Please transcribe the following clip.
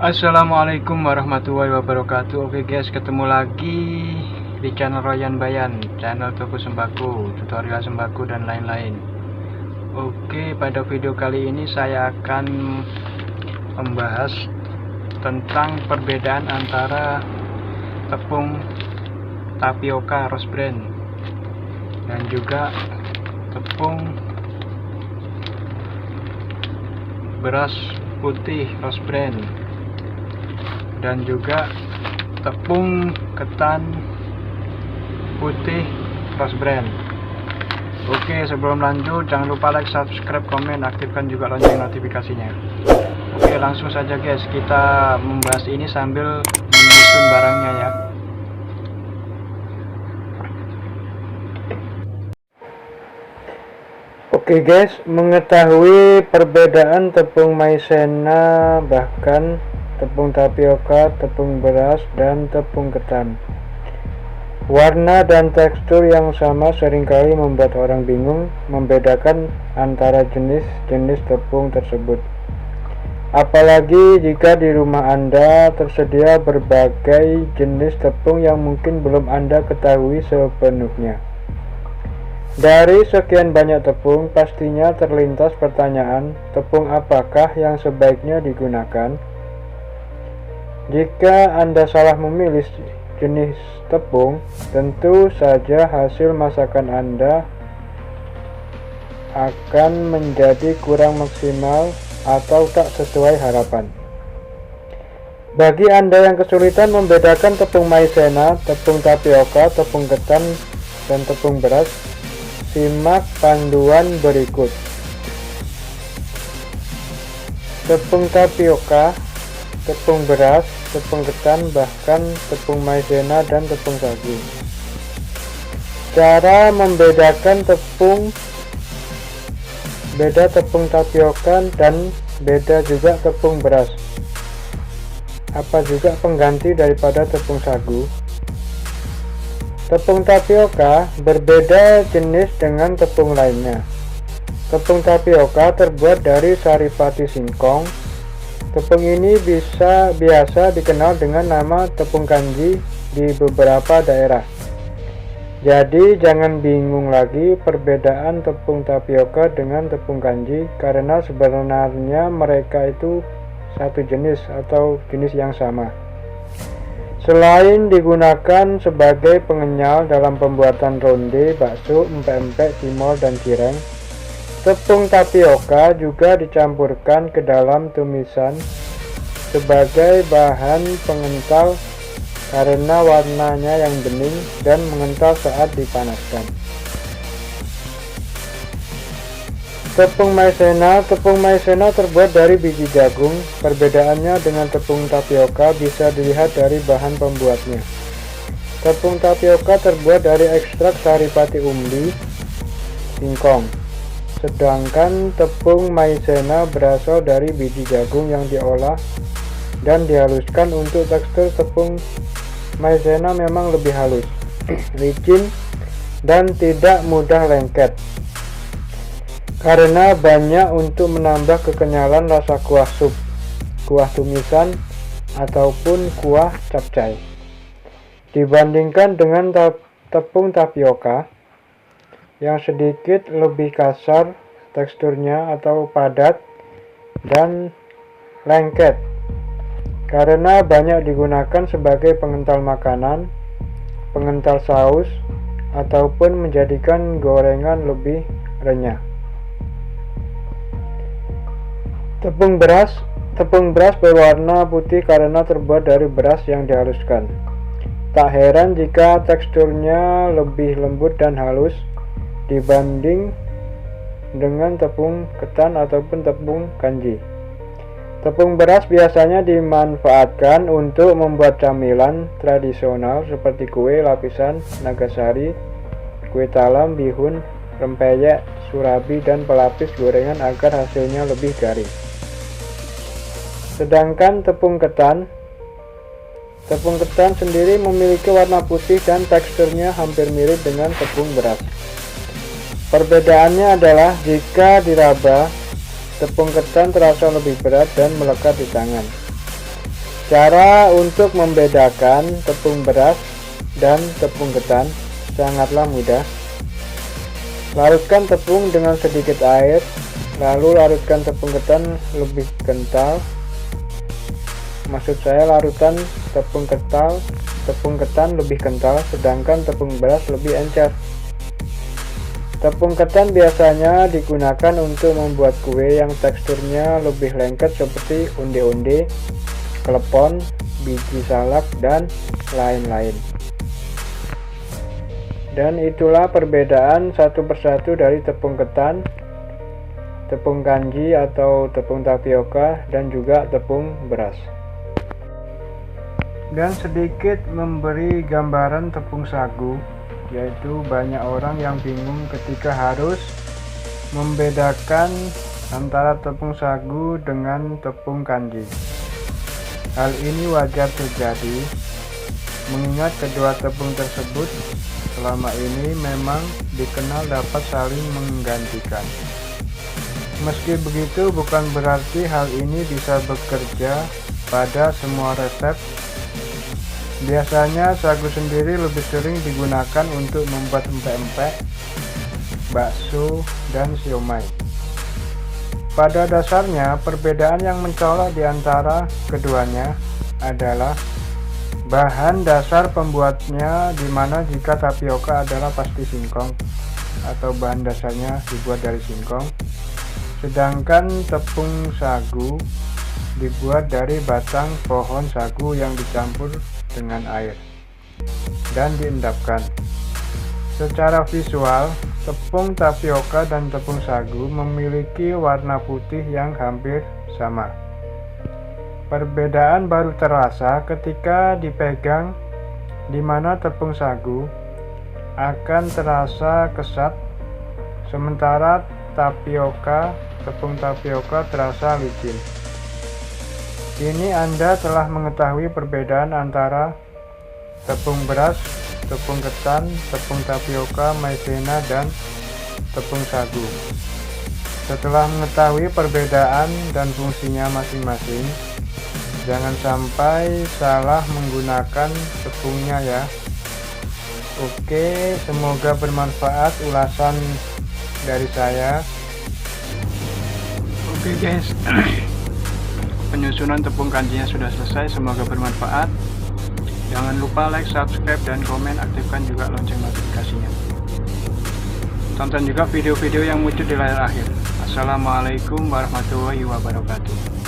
Assalamualaikum warahmatullahi wabarakatuh. Oke guys, ketemu lagi di channel Royan Bayan, channel toko sembako, tutorial sembako dan lain-lain. Oke, pada video kali ini saya akan membahas tentang perbedaan antara tepung tapioka Rose Bran dan juga tepung beras putih Rose Bran dan juga tepung ketan putih Rose Bran. Oke, sebelum lanjut jangan lupa like, subscribe, komen, aktifkan juga lonceng notifikasinya. Oke, langsung saja guys, kita membahas ini sambil menyusun barangnya ya. Oke guys, mengetahui perbedaan tepung maizena, bahkan tepung tapioka, tepung beras, dan tepung ketan. Warna dan tekstur yang sama seringkali membuat orang bingung membedakan antara jenis-jenis tepung tersebut. Apalagi jika di rumah Anda tersedia berbagai jenis tepung yang mungkin belum Anda ketahui sepenuhnya. Dari sekian banyak tepung, pastinya terlintas pertanyaan, tepung apakah yang sebaiknya digunakan? Jika Anda salah memilih jenis tepung, tentu saja hasil masakan Anda akan menjadi kurang maksimal atau tak sesuai harapan. Bagi Anda yang kesulitan membedakan tepung maizena, tepung tapioka, tepung ketan, dan tepung beras, simak panduan berikut. Tepung tapioka, tepung beras, tepung ketan, bahkan tepung maizena dan tepung sagu. Cara membedakan tepung, beda tepung tapioka dan beda juga tepung beras. Apa juga pengganti daripada tepung sagu? Tepung tapioka berbeda jenis dengan tepung lainnya. Tepung tapioka terbuat dari saripati singkong. Tepung ini biasa dikenal dengan nama tepung kanji di beberapa daerah. Jadi jangan bingung lagi perbedaan tepung tapioka dengan tepung kanji, karena sebenarnya mereka itu satu jenis atau jenis yang sama. Selain digunakan sebagai pengenyal dalam pembuatan ronde, bakso, empek-empek, cimol, dan cireng, tepung tapioka juga dicampurkan ke dalam tumisan sebagai bahan pengental karena warnanya yang bening dan mengental saat dipanaskan. Tepung maizena terbuat dari biji jagung. Perbedaannya dengan tepung tapioka bisa dilihat dari bahan pembuatnya. Tepung tapioka terbuat dari ekstrak saripati umbi singkong, sedangkan tepung maizena berasal dari biji jagung yang diolah dan dihaluskan. Untuk tekstur tepung maizena memang lebih halus, licin, dan tidak mudah lengket karena banyak untuk menambah kekenyalan rasa kuah sup, kuah tumisan, ataupun kuah capcay. Dibandingkan dengan tepung tapioka yang sedikit lebih kasar teksturnya atau padat dan lengket karena banyak digunakan sebagai pengental makanan, pengental saus, ataupun menjadikan gorengan lebih renyah. Tepung beras berwarna putih karena terbuat dari beras yang dihaluskan. Tak heran jika teksturnya lebih lembut dan halus dibanding dengan tepung ketan ataupun tepung kanji. Tepung beras biasanya dimanfaatkan untuk membuat camilan tradisional seperti kue lapisan, nagasari, kue talam, bihun, rempeyek, surabi, dan pelapis gorengan agar hasilnya lebih garing. Sedangkan tepung ketan sendiri memiliki warna putih dan teksturnya hampir mirip dengan tepung beras. Perbedaannya adalah jika diraba, tepung ketan terasa lebih berat dan melekat di tangan. Cara untuk membedakan tepung beras dan tepung ketan sangatlah mudah. Larutkan tepung dengan sedikit air, lalu larutkan tepung ketan lebih kental. Maksud saya larutan tepung ketan lebih kental, sedangkan tepung beras lebih encer. Tepung ketan biasanya digunakan untuk membuat kue yang teksturnya lebih lengket seperti onde-onde, klepon, biji salak, dan lain-lain. Dan itulah perbedaan satu persatu dari tepung ketan, tepung kanji atau tepung tapioka, dan juga tepung beras. Dan sedikit memberi gambaran tepung sagu, yaitu banyak orang yang bingung ketika harus membedakan antara tepung sagu dengan tepung kanji. Hal ini wajar terjadi, mengingat kedua tepung tersebut selama ini memang dikenal dapat saling menggantikan. Meski begitu, bukan berarti hal ini bisa bekerja pada semua resep. Biasanya sagu sendiri lebih sering digunakan untuk membuat empek-empek, bakso, dan siomay. Pada dasarnya, perbedaan yang mencolok di antara keduanya adalah bahan dasar pembuatnya, di mana jika tapioka adalah pasti singkong atau bahan dasarnya dibuat dari singkong, sedangkan tepung sagu dibuat dari batang pohon sagu yang dicampur dengan air dan diendapkan. Secara visual, tepung tapioka dan tepung sagu memiliki warna putih yang hampir sama. Perbedaan baru terasa ketika dipegang, di mana tepung sagu akan terasa kesat, sementara tepung tapioka terasa licin. Kini Anda telah mengetahui perbedaan antara tepung beras, tepung ketan, tepung tapioka, maizena, dan tepung sagu. Setelah mengetahui perbedaan dan fungsinya masing-masing, jangan sampai salah menggunakan tepungnya ya. Oke, semoga bermanfaat ulasan dari saya. Oke guys, penyusunan tepung kanjinya sudah selesai, semoga bermanfaat. Jangan lupa like, subscribe, dan komen, aktifkan juga lonceng notifikasinya. Tonton juga video-video yang muncul di layar akhir. Assalamualaikum warahmatullahi wabarakatuh.